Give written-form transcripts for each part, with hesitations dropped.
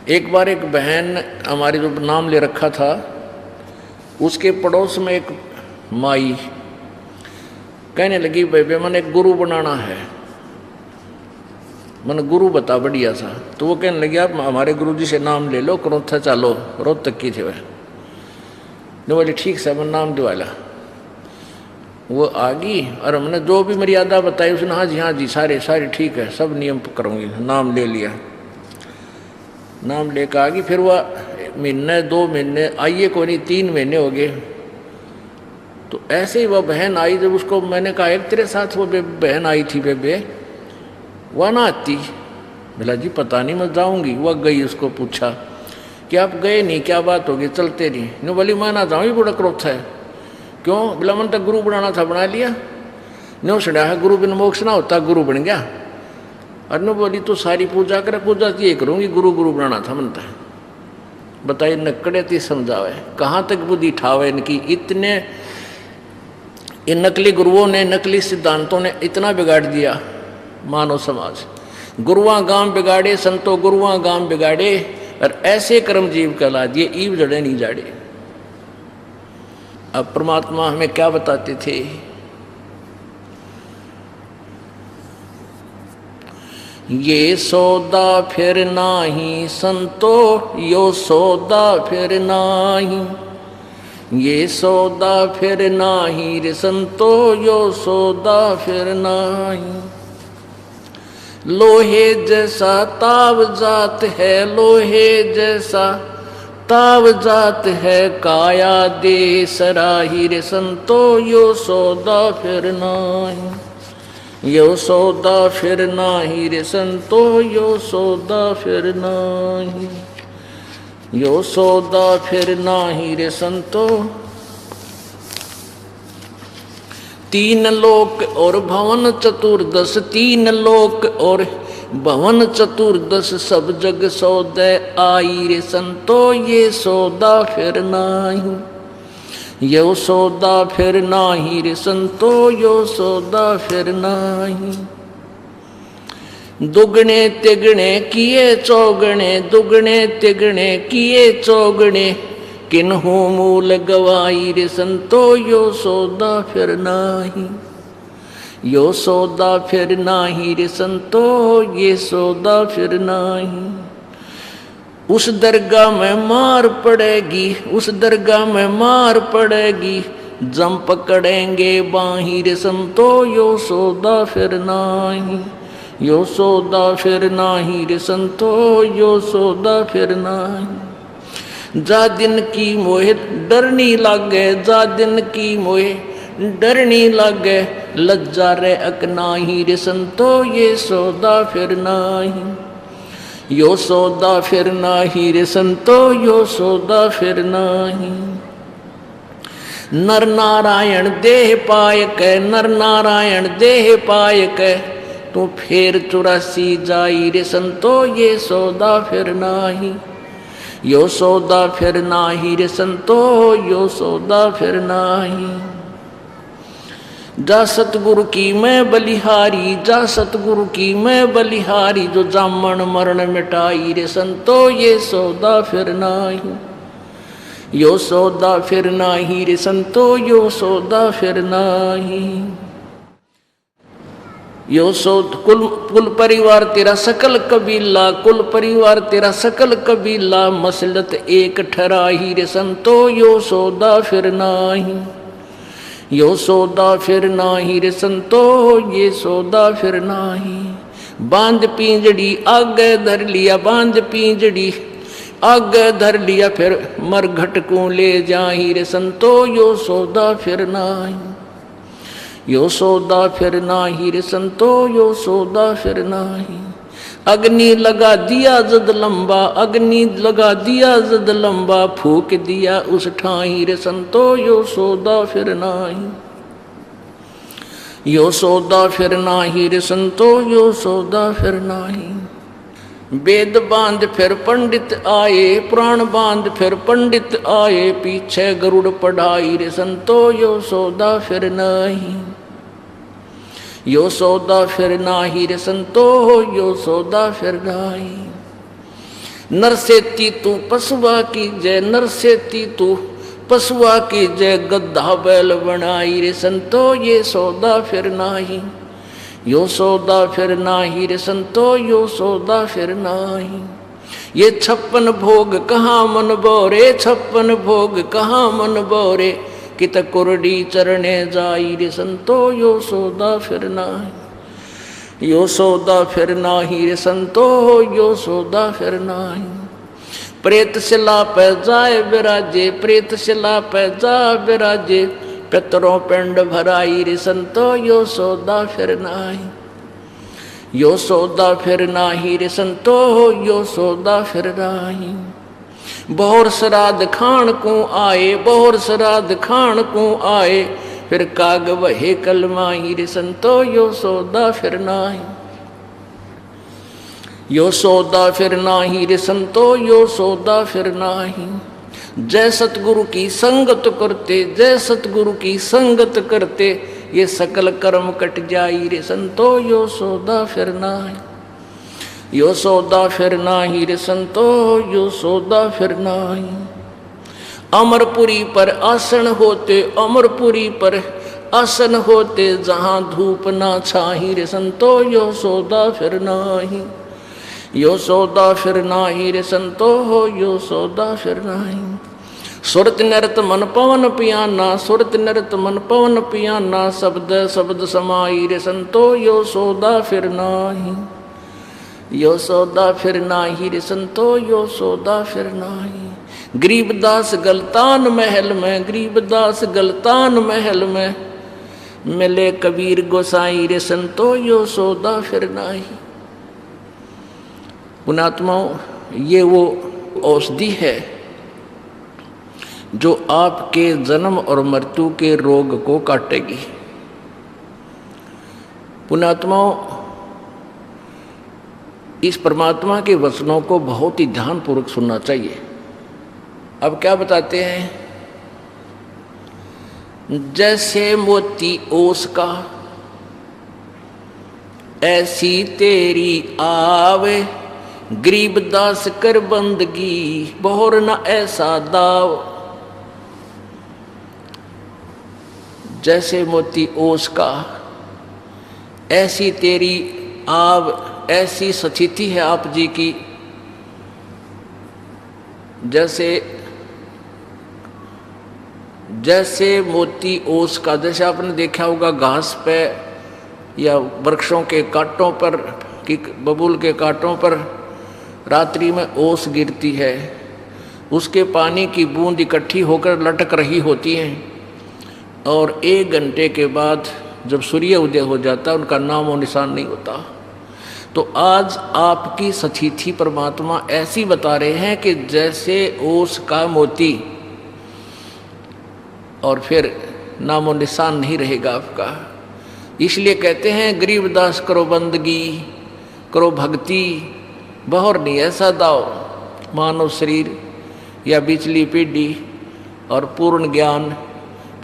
एक बार एक बहन हमारी जो नाम ले रखा था, उसके पड़ोस में एक माई कहने लगी, बेबे मैंने एक गुरु बनाना है, मैंने गुरु बता बढ़िया सा। तो वो कहने लगी, आप हमारे गुरु जी से नाम ले लो, क्रोथा चालो, रोहतक की थे वह। जो बोले ठीक से, मैं नाम दिवाला। वो आ गई और हमने जो भी मर्यादा बताई उसने हाँ जी सारे ठीक है, सब नियम करूँगी। नाम ले लिया, नाम लेकर आ गई। फिर वह महीने 2 महीने आइए को नहीं, 3 महीने हो गए। तो ऐसे ही वह बहन आई। जब उसको मैंने कहा, एक तेरे साथ वो बहन आई थी बेबे, वह ना आती। बोला जी पता नहीं, मैं जाऊँगी। वह गई, उसको पूछा कि आप गए नहीं, क्या बात होगी, चलते नहीं। नो बोली मैं ना जाऊँ, बड़ा क्रोध है। क्यों? बोला मन तक गुरु बनाना था, बना लिया। नो सुना है गुरु बिन मोक्ष ना होता, गुरु बन गया। और नो बोली तो सारी पूजा करे, पूजा ये करूँगी, गुरु बनाना था मनता है। बताइए नकड़े ती समझावे, कहाँ तक बुद्धि ठावे इनकी। इतने इन नकली गुरुओं ने, नकली सिद्धांतों ने इतना बिगाड़ दिया मानव समाज। गुरुआ गांव बिगाड़े, संतो गुरुआ गांव बिगाड़े, और ऐसे कर्म जीव कहला दिए, ईव जड़े नहीं जाड़े। अब परमात्मा हमें क्या बताते थे? ये सौदा फिर नाही संतो, यो सौदा फिर नाही। ये सौदा फिर नाही रे संतो, यो सौदा फिर नाही। लोहे जैसा ताव जात है, लोहे जैसा ताव जात है, काया दे सराही रे संतो, यो सौदा फिर नाही। यो सौदा फिर नाही रे संतो, यो सौदा फिर नाही। यो सौदा फिर नाही रे संतो। 3 लोक और भवन चतुर्दश, 3 लोक और भवन चतुर्दश, सब जग सौदे आई रे संतो, ये सौदा फिर नाही। यो सौदा फिर नाही रे संतो, यो सौदा फिर नाही। दुगने तिगने किए चौगने, दुगने तिगने किए चौगने, किन्हू मूल गवाई रे संतो, यो सौदा फिर नाही। यो सौदा फिर नाही रे संतो, ये सौदा फिर नाही। उस दरगाह में मार पड़ेगी, उस दरगाह में मार पड़ेगी, जम पकड़ेंगे बाही रे संतो, यो सौदा फिर नाही। यो सौदा फिर नाही रे संतो, यो सौदा फिर नाही। जा दिन की मोहे डरनी लागे, जा दिन की मोहे डरनी लागे, लज्जा रे अकनाही रे संतो, ये सौदा फिर नाही। यो सौदा फिर नाही रे संतो, यो सौदा फिर नाही। नर नारायण देह पाय के, नर नारायण देह पाय के, तू फिर 84 जाई रे संतो, ये सौदा फिर नाही। यो सौदा फिर नाही रे संतो, यो सौदा फिर नाही। जा सतगुरु की मैं बलिहारी, जा सतगुरु की मैं बलिहारी, जो जामन मरण मिटाई रे संतो, ये सौदा फिर नाही। यो सौदा फिर नाही रे संतो, यो सौदा फिर नाही। यो सौद कुल परिवार तेरा सकल कबीला, कुल परिवार तेरा सकल कबीला, मसलत एक ठहराही रे संतो, यो सौदा फिर नाही। यो सौदा फिर नाही रे संतो, ये सौदा फिर नाही। बांध पिंजड़ी आगे धर लिया, बांध पिंजड़ी आगे धर लिया, फिर मरघट को ले जाही रे संतो, यो सौदा फिर नाही। यो सौदा फिर नाही रे संतो, यो सौदा फिर नाही। अग्नि लगा दिया जद लंबा, अग्नि लगा दिया जद लंबा, फूक दिया उस ठाई रे संतो, यो सौदा फिर नाही। यो सौदा फिर नाही रे संतो, यो सौदा फिर नाही। वेद बांध फिर पंडित आए, पुराण बांध फिर पंडित आए, पीछे गरुड़ पढ़ाई रे संतो, यो सौदा फिर नाही। यो सौदा फिर नाही रे संतो, यो सौदा फिर नाही। नर से तू पशुआ की जय, नर से तू पशुआ की जय, गद्दा बैल बनाई रे संतो ये सौदा फिर नाही, यो सौदा फिर नाही रे संतो यो सौदा फिर नाही। ये 56 भोग कहाँ मन बोरे, 56 भोग कहाँ मन बोरे, कित कुरडी चरणे जाई रे संतो यो सौदा फिर नाही, यो सौदा फिर नाही रे संतो यो सौदा फिर नाही। प्रेत शिला पे जाए विराजे, प्रेत शिला पे जा विराजे, पितरों पिंड भराई रे संतो यो सौदा फिर नाही, यो सौदा फिर नाही रे संतो यो सौदा फिर नाही। बहुर श्राद्ध खान को आए, बहुर श्राद्ध खान को आए, फिर काग वहे कलमाई रे संतो यो सौदा फिर नाही, यो सौदा फिर नाही रे संतो यो सौदा फिर नाही। जय सतगुरु की संगत करते, जय सतगुरु की संगत करते, ये सकल कर्म कट जाई रे संतो यो सौदा फिर नाही, यो सौदा फिर नाही रे संतो यो सौदा फिर नाही। अमरपुरी पर आसन होते, अमरपुरी पर आसन होते, जहाँ धूप ना छाही रे संतो यो सौदा फिर नाही, यो सौदा फिर नाही रे संतो यो सौदा फिर नाही। सुरत नृत मन पवन पियाना, सुरत नृत मन पवन पियाना, शब्द शब्द समाई रे संतो यो सौदा फिर नाही, यो सौदा फिर नाही रे संतो यो सौदा फिर नाही। गरीबदास गलतान महल में, गरीबदास गलतान महल में, मिले कबीर गोसाई रे संतो यो सौदा फिर नाही। पुणात्माओं, ये वो औषधि है जो आपके जन्म और मृत्यु के रोग को काटेगी। पुणात्माओं, इस परमात्मा के वचनों को बहुत ही ध्यानपूर्वक सुनना चाहिए। अब क्या बताते हैं, जैसे मोती ओस का ऐसी तेरी आवे, गरीबदास कर बंदगी बहुर न ऐसा दाव। जैसे मोती ओस का ऐसी तेरी आव, ऐसी स्थिति है आप जी की, जैसे जैसे मोती ओस का, जैसे आपने देखा होगा घास पे या वृक्षों के कांटों पर कि बबूल के कांटों पर रात्रि में ओस गिरती है, उसके पानी की बूंद इकट्ठी होकर लटक रही होती है, और 1 घंटे के बाद जब सूर्य उदय हो जाता है उनका नामो निशान नहीं होता। तो आज आपकी स्थिति परमात्मा ऐसी बता रहे हैं कि जैसे ओस का मोती, और फिर नामो निशान नहीं रहेगा आपका। इसलिए कहते हैं गरीबदास करो बंदगी, करो भक्ति, बहुर नहीं ऐसा दाव। मानव शरीर या बिचली पीढ़ी और पूर्ण ज्ञान,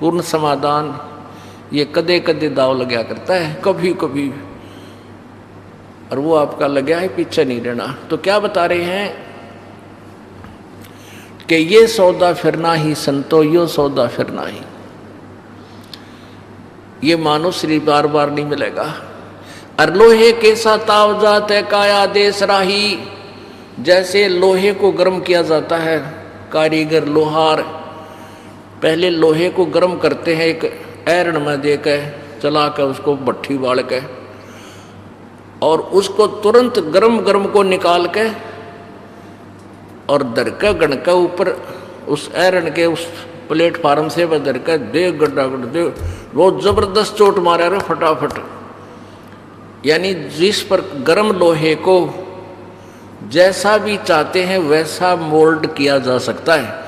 पूर्ण समाधान, ये कदे कदे दाव लगा करता है, कभी कभी, और वो आपका लगा है, पीछे नहीं रहना। तो क्या बता रहे हैं कि ये सौदा फिरना ही संतो यो सौदा फिरना ही। ये मानव शरीर बार बार नहीं मिलेगा। और लोहे के साथ ताव जाते काया देश राही, जैसे लोहे को गर्म किया जाता है, कारीगर लोहार पहले लोहे को गर्म करते हैं, एक ऐरण में देकर चला कर उसको भट्ठी बाल के, और उसको तुरंत गर्म गर्म को निकाल के और दरका गणका ऊपर उस ऐरण के उस प्लेटफार्म से वह दरका दे गड्ढा गड्ढा दे, वो जबरदस्त चोट मारा रहे फटाफट। यानी जिस पर गर्म लोहे को जैसा भी चाहते हैं वैसा मोल्ड किया जा सकता है,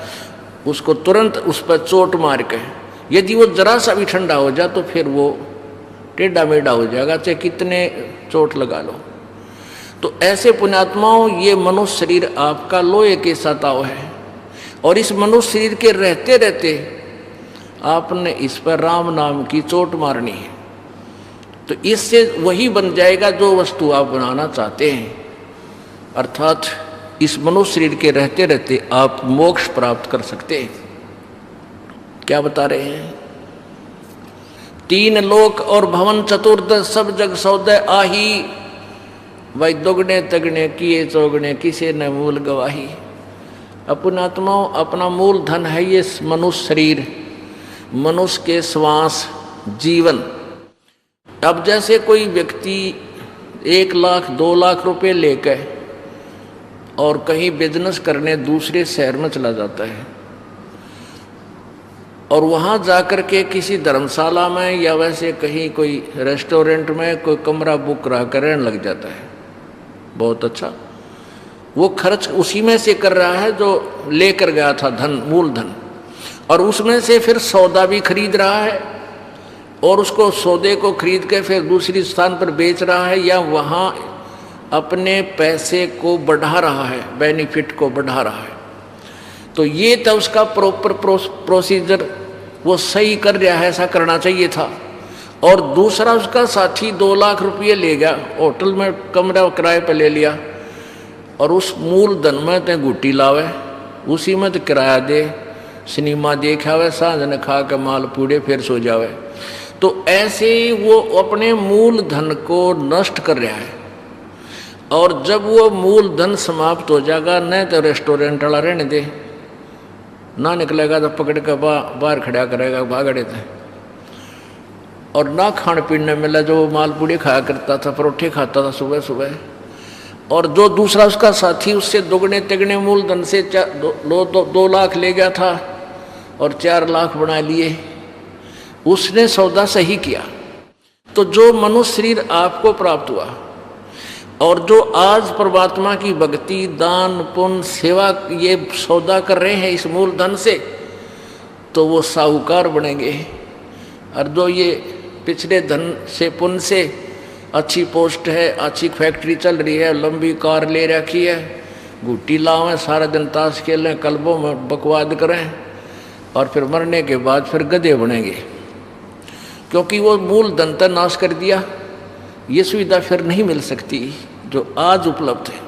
उसको तुरंत उस पर चोट मार के। यदि वो जरा सा भी ठंडा हो जाए तो फिर वो टेढ़ा मेढ़ा हो जाएगा, चाहे कितने चोट लगा लो। तो ऐसे पुण्यात्माओं, ये मनुष्य शरीर आपका लोहे के सताव है, और इस मनुष्य शरीर के रहते रहते आपने इस पर राम नाम की चोट मारनी है। तो इससे वही बन जाएगा जो वस्तु आप बनाना चाहते हैं, अर्थात इस मनुष्य शरीर के रहते रहते आप मोक्ष प्राप्त कर सकते हैं। क्या बता रहे हैं? 3 लोक और भवन चतुर्दश सब जग सौदे आही, भाई दोगुने तगने किए चौगने किसे न मूल गवाही। अपने आत्माओं अपना मूल धन है ये मनुष्य शरीर, मनुष्य के श्वास, जीवन। अब जैसे कोई व्यक्ति 1 लाख 2 लाख रुपए लेकर और कहीं बिजनेस करने दूसरे शहर में चला जाता है और वहाँ जाकर के किसी धर्मशाला में या वैसे कहीं कोई रेस्टोरेंट में कोई कमरा बुक करा कर रहने लग जाता है, बहुत अच्छा, वो खर्च उसी में से कर रहा है जो लेकर गया था धन, मूल धन, और उसमें से फिर सौदा भी खरीद रहा है और उसको सौदे को खरीद के फिर दूसरी स्थान पर बेच रहा है या वहाँ अपने पैसे को बढ़ा रहा है, बेनिफिट को बढ़ा रहा है। तो ये तो उसका प्रॉपर प्रोसीजर वो सही कर रहा है, ऐसा करना चाहिए था। और दूसरा उसका साथी 2 लाख रुपये ले गया, होटल में कमरा किराए पर ले लिया और उस मूल धन में ते गुटी लावे, उसी में तो किराया दे, सिनेमा देखावे, सांझ न खा के माल पूड़े फिर सो जावे। तो ऐसे वो अपने मूल धन को नष्ट कर रहा है। और जब वो मूल धन समाप्त हो जाएगा, न तो रेस्टोरेंट वाला रहने दे, ना निकलेगा तो पकड़ के बाहर खड़ा करेगा भागड़े थे, और ना खाने पीने मिला, जो मालपूड़ी खाया करता था, परोठे खाता था सुबह सुबह, और जो दूसरा उसका साथी उससे दोगुने तिगुने मूल धन से 2 लाख ले गया था और 4 लाख बना लिए, उसने सौदा सही किया। तो जो मनुष्य शरीर आपको प्राप्त हुआ और जो आज परमात्मा की भक्ति, दान, पुण्य, सेवा ये सौदा कर रहे हैं इस मूल धन से, तो वो साहूकार बनेंगे। और जो ये पिछले धन से, पुण्य से अच्छी पोस्ट है, अच्छी फैक्ट्री चल रही है, लंबी कार ले रखी है, गुट्टी लावें, सारा दिन ताश खेलें, कल्बों में बकवाद करें और फिर मरने के बाद फिर गधे बनेंगे, क्योंकि वो मूल धन का नाश कर दिया। ये सुविधा फिर नहीं मिल सकती जो आज उपलब्ध है।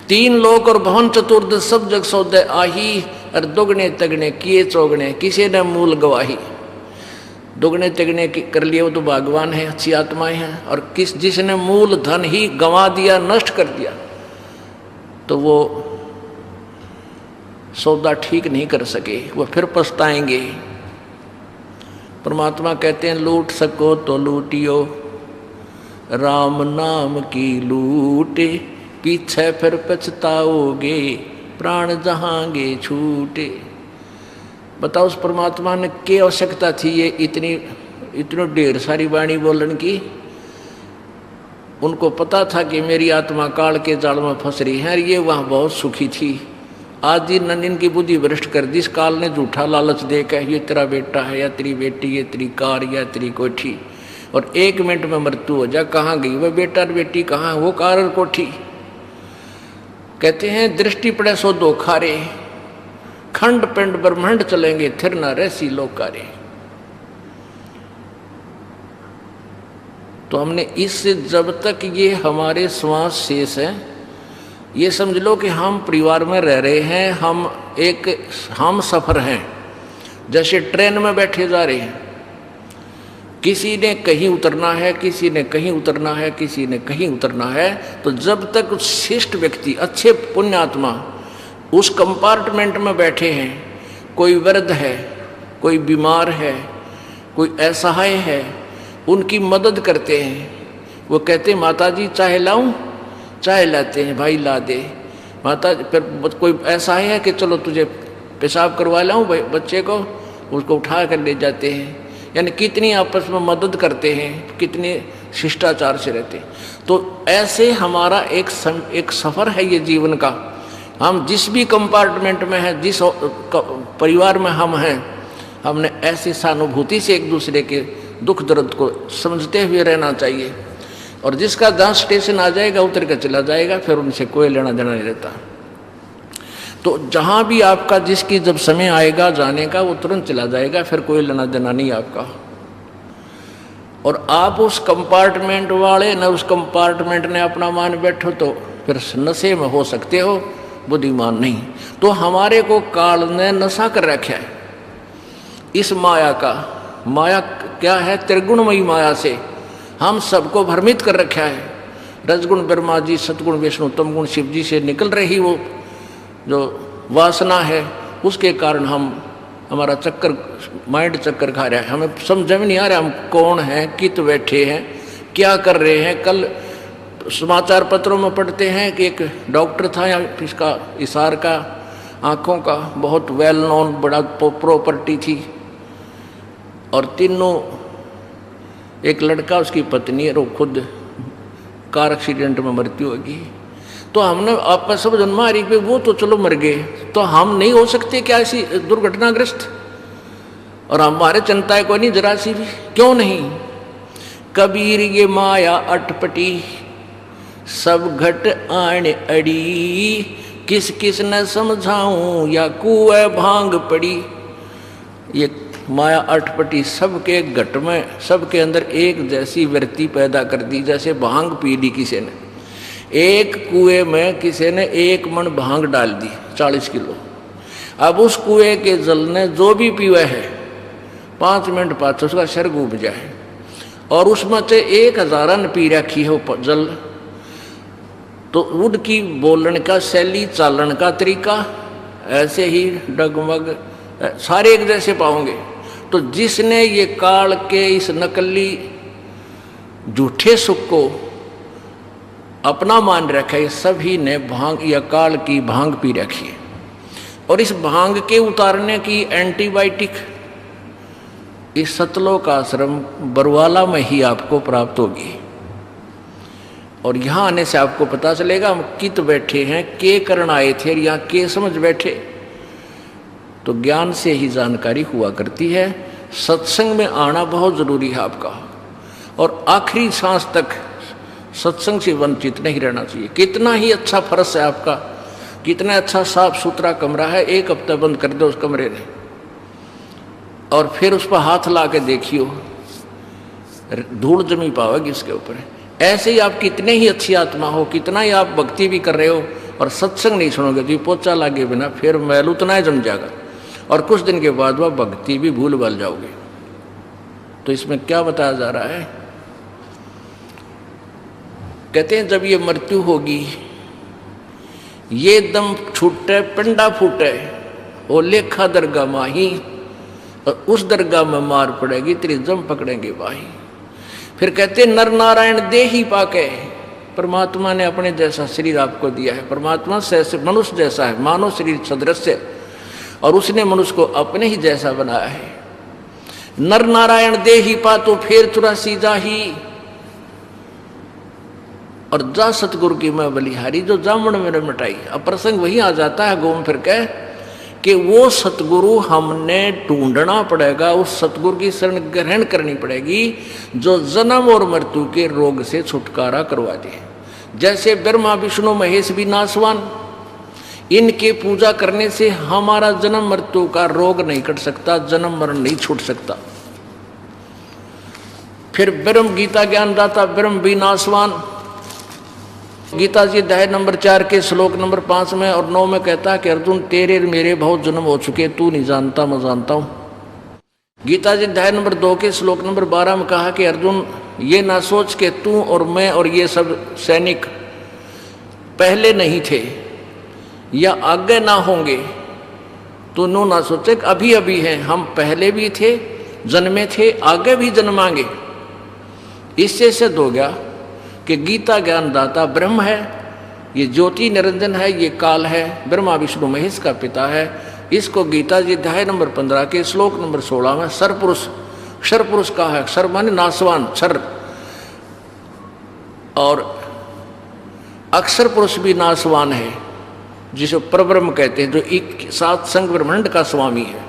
3 लोक और भवन चतुर्दश सब जग सौदे आही, और दोगुने तगने किए चौगने किसी ने मूल गवाही। दोगुने तगने कर लिए वो तो भगवान है, अच्छी आत्माएं हैं, और जिसने मूल धन ही गंवा दिया, नष्ट कर दिया, तो वो सौदा ठीक नहीं कर सके, वो फिर पछताएंगे। परमात्मा कहते हैं लूट सको तो लूटियो, राम नाम की लूटे, पीछे फिर पछताओगे, प्राण जहांगे छूटे। बताओ उस परमात्मा ने क्या आवश्यकता थी ये इतनी ढेर सारी वाणी बोलने की? उनको पता था कि मेरी आत्मा काल के जाल में फंस रही है, ये वहाँ बहुत सुखी थी। आज इनकी बुद्धि भ्रष्ट कर दी इस काल ने, झूठा लालच देकर ये तेरा बेटा है या तेरी बेटी, ये तेरी कार या तेरी कोठी, और 1 मिनट में मृत्यु हो जा। कहाँ गई वह बेटा और बेटी, कहाँ वो कार और कोठी? कहते हैं दृष्टि पड़े सो धोखा रे, खंड पिंड ब्रह्मांड चलेंगे, थिर न रहसी लोकारे। तो हमने इससे जब तक ये हमारे श्वास शेष है, ये समझ लो कि हम परिवार में रह रहे हैं, हम सफर हैं, जैसे ट्रेन में बैठे जा रहे हैं। किसी ने कहीं उतरना है, किसी ने कहीं उतरना है, किसी ने कहीं उतरना है। तो जब तक शिष्ट व्यक्ति, अच्छे पुण्यात्मा उस कंपार्टमेंट में बैठे हैं, कोई वृद्ध है, कोई बीमार है, कोई असहाय है, उनकी मदद करते हैं। वो कहते हैं माता जी चाय लाऊं? चाय लाते हैं, भाई ला दे माता। फिर कोई ऐसा है कि चलो तुझे पेशाब करवा लाऊं बच्चे को, उसको उठा कर ले जाते हैं। यानी कितनी आपस में मदद करते हैं, कितने शिष्टाचार से रहते हैं। तो ऐसे हमारा एक सफ़र है ये जीवन का। हम जिस भी कंपार्टमेंट में हैं, जिस परिवार में हम हैं, हमने ऐसी सहानुभूति से एक दूसरे के दुख दर्द को समझते हुए रहना चाहिए। और जिसका जहाँ स्टेशन आ जाएगा उतर कर चला जाएगा, फिर उनसे कोई लेना देना नहीं रहता। तो जहाँ भी आपका जिसकी जब समय आएगा जाने का, वो तुरंत चला जाएगा, फिर कोई लेना देना नहीं आपका। और आप उस कंपार्टमेंट वाले न उस कंपार्टमेंट ने अपना मान बैठो तो फिर नशे में हो सकते हो, बुद्धिमान नहीं। तो हमारे को काल ने नशा कर रखा है इस माया का। माया क्या है? त्रिगुणमयी माया से हम सबको भ्रमित कर रखा है। रजगुण ब्रह्मा जी, सतगुण विष्णु, तमगुण शिव जी से निकल रही वो जो वासना है, उसके कारण हमारा चक्कर, माइंड चक्कर खा रहा है। हमें समझ में नहीं आ रहा हम कौन हैं, कित बैठे हैं, क्या कर रहे हैं। कल समाचार पत्रों में पढ़ते हैं कि एक डॉक्टर था या इसका इशार का, आँखों का बहुत वेल नोन बड़ा प्रॉपर्टी थी, और तीनों, एक लड़का, उसकी पत्नी और वो खुद कार एक्सीडेंट में मृत्यु होगी। तो हमने आपस समझ मारी कि वो तो चलो मर गए, तो हम नहीं हो सकते क्या ऐसी दुर्घटनाग्रस्त? और हमारे चिंता है कोई नहीं जरा सी भी, क्यों नहीं? कबीर ये माया अटपटी, सब घट आण अड़ी, किस किस न समझाऊं या कुएं भांग पड़ी। ये माया अटपटी सबके घट में, सबके अंदर एक जैसी वृत्ति पैदा कर दी, जैसे भांग पी ली किसी ने। एक कुएं में किसी ने 1 मन भांग डाल दी 40 किलो। अब उस कुएं के जल ने जो भी पीवा है 5 मिनट बाद उसका सर डूब जाए, और उसमें से 1000 पी रखी है वो जल। तो उनकी बोलने का शैली, चालन का तरीका ऐसे ही डगमग सारे एक जैसे पाओगे। तो जिसने ये काल के इस नकली झूठे सुख को अपना मान रखा है, सभी ने भांग या काल की भांग पी रखी है। और इस भांग के उतारने की एंटीबायोटिक इस सतलोक आश्रम बरवाला में ही आपको प्राप्त होगी। और यहाँ आने से आपको पता चलेगा हम कित बैठे हैं, के करण आए थे, यहाँ के समझ बैठे। तो ज्ञान से ही जानकारी हुआ करती है। सत्संग में आना बहुत जरूरी है आपका, और आखिरी सांस तक सत्संग से वंचित नहीं रहना चाहिए। कितना ही अच्छा फर्श है आपका, कितना अच्छा साफ सुथरा कमरा है, 1 हफ्ता बंद कर दो उस कमरे ने, और फिर उस पर हाथ ला के देखियो, धूल जमी पाओगी उसके ऊपर। ऐसे ही आप कितने ही अच्छी आत्मा हो, कितना ही आप भक्ति भी कर रहे हो, और सत्संग नहीं सुनोगे तो पोचा लागे बिना फिर मैल उतना ही जम जाएगा, और कुछ दिन के बाद वह भक्ति भी भूल भाल जाओगे। तो इसमें क्या बताया जा रहा है? कहते हैं जब ये मृत्यु होगी, ये दम छूटे पिंडा फूटे, वो लेखा दरगाह माही, और उस दरगाह में मार पड़ेगी तेरी जम पकड़ेंगे बाही। फिर कहते नर नारायण दे ही पाके, परमात्मा ने अपने जैसा शरीर आपको दिया है। परमात्मा से मनुष्य जैसा है, मानव शरीर सदृश्य, और उसने मनुष्य को अपने ही जैसा बनाया है। नर नारायण दे ही पा तो फिर 84 जा ही, और जा सतगुरु की मैं बलिहारी, जो जामण मेरे मिटाई। अब प्रसंग वही आ जाता है घूम फिर के कि वो सतगुरु हमने ढूंढना पड़ेगा, उस सतगुरु की शरण ग्रहण करनी पड़ेगी जो जन्म और मृत्यु के रोग से छुटकारा करवा दे। जैसे ब्रह्मा विष्णु महेश भी नासवान, इनके पूजा करने से हमारा जन्म मृत्यु का रोग नहीं कट सकता, जन्म मरण नहीं छूट सकता। फिर ब्रह्म गीता ज्ञानदाता ब्रह्म भी नासवान, गीता जी अध्याय नंबर 4 के श्लोक नंबर 5 में और 9 में कहता है कि अर्जुन तेरे मेरे बहुत जन्म हो चुके, तू नहीं जानता मैं जानता हूं। गीता जी अध्याय नंबर 2 के श्लोक नंबर 12 में कहा कि अर्जुन ये ना सोच के तू और मैं और ये सब सैनिक पहले नहीं थे या आगे ना होंगे, तो नो ना सोचे अभी अभी हैं, हम पहले भी थे, जन्मे थे, आगे भी जन्मांगे। इससे सिद्ध हो गया कि गीता ज्ञानदाता ब्रह्म है, ये ज्योति निरंजन है, ये काल है, ब्रह्मा विष्णु महेश का पिता है। इसको गीता जी अध्याय नंबर 15 के श्लोक नंबर 16 में सरपुरुष, क्षर पुरुष का है। क्षर माने नासवान, क्षर, और अक्षर पुरुष भी नासवान है, जिसे परब्रह्म कहते हैं, जो एक सात संग ब्रह्मांड का स्वामी है।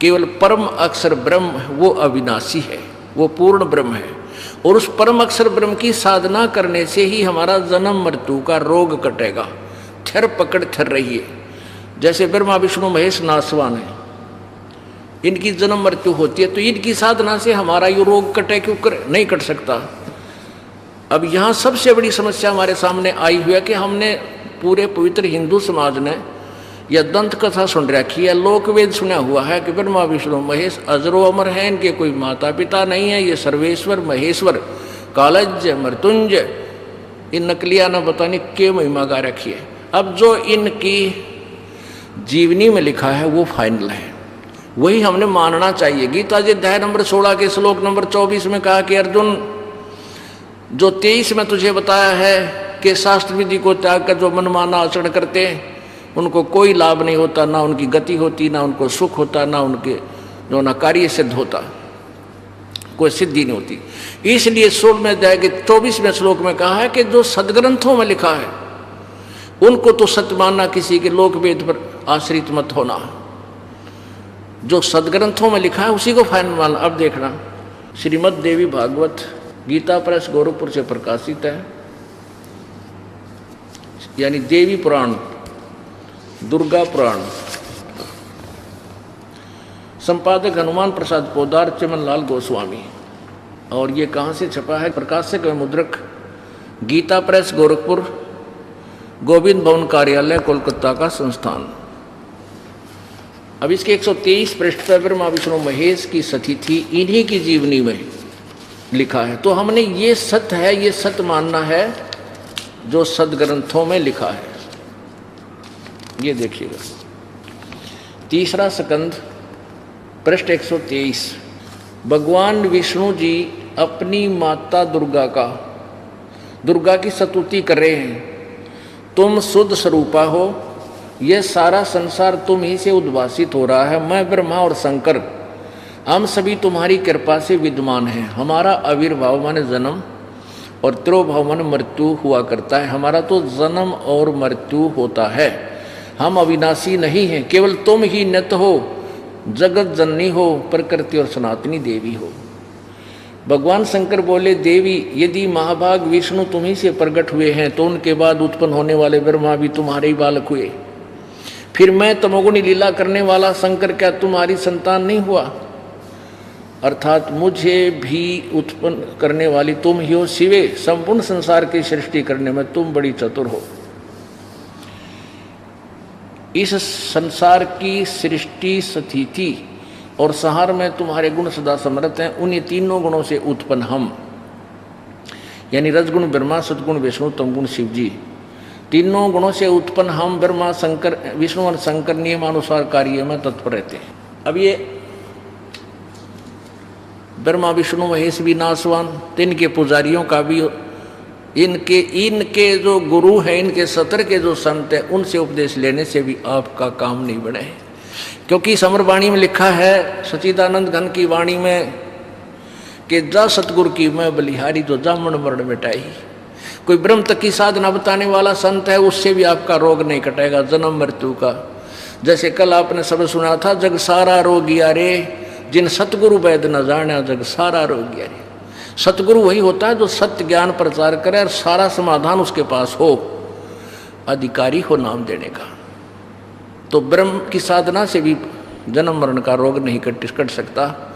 केवल परम अक्षर ब्रह्म वो अविनाशी है, वो पूर्ण ब्रह्म है, और उस परम अक्षर ब्रह्म की साधना करने से ही हमारा जन्म मृत्यु का रोग कटेगा। थर पकड़ थर रहिए। जैसे ब्रह्मा विष्णु महेश नासवान है, इनकी जन्म मृत्यु होती है, तो इनकी साधना से हमारा ये रोग कटे, क्यों नहीं कट सकता। अब यहाँ सबसे बड़ी समस्या हमारे सामने आई हुई है कि हमने पूरे पवित्र हिंदू समाज ने यह दंत कथा सुन रखी है, लोकवेद सुना हुआ है कि ब्रह्मा विष्णु महेश अजरो अमर है, इनके कोई माता पिता नहीं है, ये सर्वेश्वर महेश्वर कालज्य मृत्युंजय, इन नकलिया न बताने के महिमा गा रखी है। अब जो इनकी जीवनी में लिखा है वो फाइनल है, वही हमने मानना चाहिए। गीता जी अध्याय नंबर 16 के श्लोक नंबर 24 में कहा कि अर्जुन, जो 23 में तुझे बताया है कि शास्त्र विधि को त्याग कर जो मनमाना आचरण करते हैं उनको कोई लाभ नहीं होता, ना उनकी गति होती, ना उनको सुख होता, ना उनके जो ना कार्य सिद्ध होता, कोई सिद्धि नहीं होती। इसलिए 16वें अध्याय के 24वें श्लोक में कहा है कि जो सदग्रंथों में लिखा है उनको तो सत्य मानना, किसी के लोक वेद पर आश्रित मत होना। जो सदग्रंथों में लिखा है उसी को फाइनल मानना। अब देखना, श्रीमद् देवी भागवत गीता प्रेस गोरखपुर से प्रकाशित है, यानी देवी पुराण, दुर्गा पुराण, संपादक हनुमान प्रसाद पोदार, चमनलाल गोस्वामी। और ये कहाँ से छपा है? प्रकाशक व मुद्रक गीता प्रेस गोरखपुर, गोविंद भवन कार्यालय कोलकाता का संस्थान। अब इसके 123 पृष्ठ पर ब्रह्मा विष्णु महेश की सती थी, इन्हीं की जीवनी में लिखा है। तो हमने ये सत्य है, ये सत्य मानना है जो सदग्रंथों में लिखा है। ये देखिएगा, तीसरा स्कंद पृष्ठ 123। भगवान विष्णु जी अपनी माता दुर्गा की स्तुति कर रहे हैं। तुम शुद्ध स्वरूपा हो, यह सारा संसार तुम ही से उद्भासित हो रहा है। मैं ब्रह्मा और शंकर हम सभी तुम्हारी कृपा से विद्यमान हैं। हमारा आविर्भाव माने जन्म और तिरोभाव माने मृत्यु हुआ करता है। हमारा तो जन्म और मृत्यु होता है, हम अविनाशी नहीं हैं। केवल तुम ही नित्य हो, जगत जननी हो, प्रकृति और सनातनी देवी हो। भगवान शंकर बोले, देवी यदि महाभाग विष्णु तुम्ही से प्रकट हुए हैं तो उनके बाद उत्पन्न होने वाले ब्रह्मा भी तुम्हारे ही बालक हुए। फिर मैं तमोगुणी लीला करने वाला शंकर क्या तुम्हारी संतान नहीं हुआ? अर्थात मुझे भी उत्पन्न करने वाली तुम ही हो। शिवे, संपूर्ण संसार की सृष्टि करने में तुम बड़ी चतुर हो। इस संसार की सृष्टि, स्थिति और संहार में तुम्हारे गुण सदा समर्थ हैं। उन्हीं तीनों गुणों से उत्पन्न हम, यानी रजगुण ब्रह्मा, सदगुण विष्णु, तमगुण शिव जी, तीनों गुणों से उत्पन्न हम ब्रह्मा शंकर विष्णु और शंकर नियमानुसार कार्य में तत्पर रहते हैं। अब ये ब्रह्मा विष्णु महेश भी नाशवान, तो इनके पुजारियों का भी, इनके जो गुरु हैं, इनके सतर के जो संत हैं, उनसे उपदेश लेने से भी आपका काम नहीं बढ़े। क्योंकि समरवाणी में लिखा है, सच्चिदानंद घन की वाणी में, कि जा सतगुरु की मैं बलिहारी जो जामन मरण मिटाई। कोई ब्रह्म तक की साधना बताने वाला संत है, उससे भी आपका रोग नहीं कटेगा जन्म मृत्यु का। जैसे कल आपने सब सुना था, जग सारा रोगिया रे, जिन सतगुरु वैद न जाना, जग सारा रोगिया रे। सतगुरु वही होता है जो सत्य ज्ञान प्रचार करे और सारा समाधान उसके पास हो, अधिकारी हो नाम देने का। तो ब्रह्म की साधना से भी जन्म मरण का रोग नहीं कट सकता,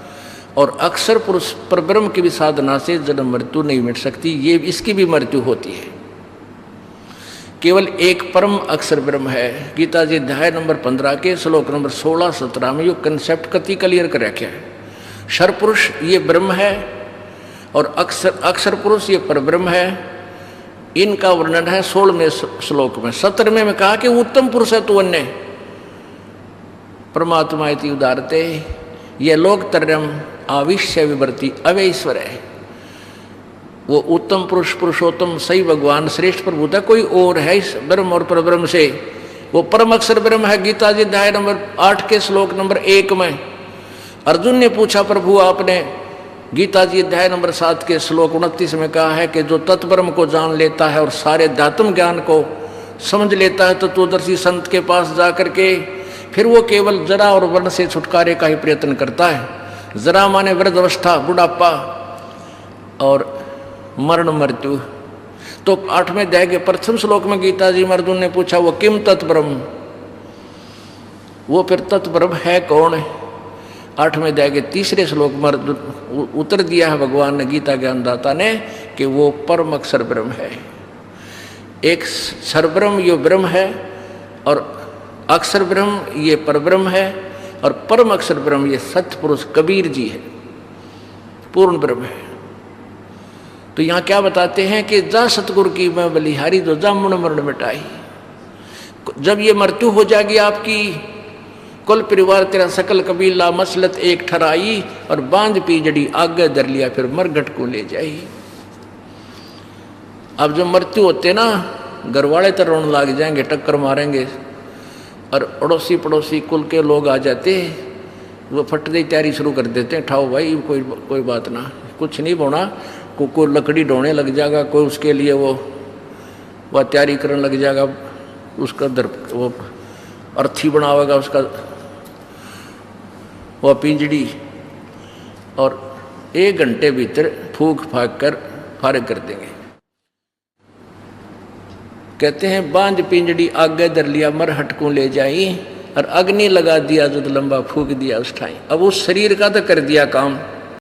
और अक्षर पुरुष पर ब्रह्म की भी साधना से जन्म मृत्यु नहीं मिट सकती, ये इसकी भी मृत्यु होती है। केवल एक परम अक्षर ब्रह्म है। गीता जी अध्याय नंबर 15 के श्लोक नंबर 16-17 में ये कंसेप्ट कति क्लियर कर रखा है। क्षर पुरुष ये ब्रह्म है और अक्षर पुरुष ये परब्रह्म है। इनका वर्णन है 16वें श्लोक में। 17वें में कहा कि उत्तम पुरुष है तो अन्य परमात्मा इति उदारते, ये लोकतरम आविश्य विवर्ती अवैश्वर है। वो उत्तम पुरुष, पुरुषोत्तम, सही भगवान, श्रेष्ठ प्रभु था, कोई और है इस ब्रह्म और परब्रह्म से, वो परम अक्षर ब्रह्म है। गीता जी अध्याय नंबर 8 के श्लोक नंबर 1 में अर्जुन ने पूछा, प्रभु आपने गीता जी अध्याय नंबर 7 के श्लोक 29 में कहा है कि जो तत्ब्रह्म को जान लेता है और सारे अध्यात्म ज्ञान को समझ लेता है, तो तत्वदर्शी संत के पास जा करके फिर वो केवल जरा और वर्ण से छुटकारे का ही प्रयत्न करता है। जरा माने वृद्ध अवस्था, बुढ़ापा, और मरण मृत्यु। तो 8वें अध्याय के प्रथम श्लोक में गीता जी में अर्जुन ने पूछा, वो किम तत्ब्रह्म, वो फिर तत्ब्रह्म है कौन है? 8वें अध्याय के 3 श्लोक में उत्तर दिया है भगवान ने, गीता ज्ञानदाता ने, कि वो परम अक्षर ब्रह्म है। एक सरब्रह्म ये ब्रह्म है, और अक्षर ब्रह्म ये परब्रह्म है, और परम अक्षर ब्रह्म ये सत्य पुरुष कबीर जी है, पूर्ण ब्रह्म है। तो यहाँ क्या बताते हैं कि जा सतगुरु की मैं बलिहारी तो जामुन मरण मिटाई। जब ये मृत्यु हो जाएगी आपकी, कुल परिवार तेरा सकल कबीला मसलत एक ठराई, और बांध पी जड़ी आगे धर लिया फिर मरघट को ले जाई। अब जब मृत्यु होते ना, घर वाले तो रोने लग जाएंगे, टक्कर मारेंगे, और अड़ोसी पड़ोसी कुल के लोग आ जाते, वो फटने की तैयारी शुरू कर देते हैं, ठाओ भाई कोई बात ना, कुछ नहीं होना, कोई लकड़ी ढोने लग जाएगा, कोई उसके लिए वो तैयारी करने लग जाएगा, उसका वो अर्थी बनावेगा उसका वह पिंजड़ी, और 1 घंटे भीतर फूक फाक कर फारिग कर देंगे। कहते हैं बांध पिंजड़ी आगे धर लिया मरहट को ले जाई, और अग्नि लगा दिया जो लंबा फूक दिया उस ठाई। अब उस शरीर का तो कर दिया काम,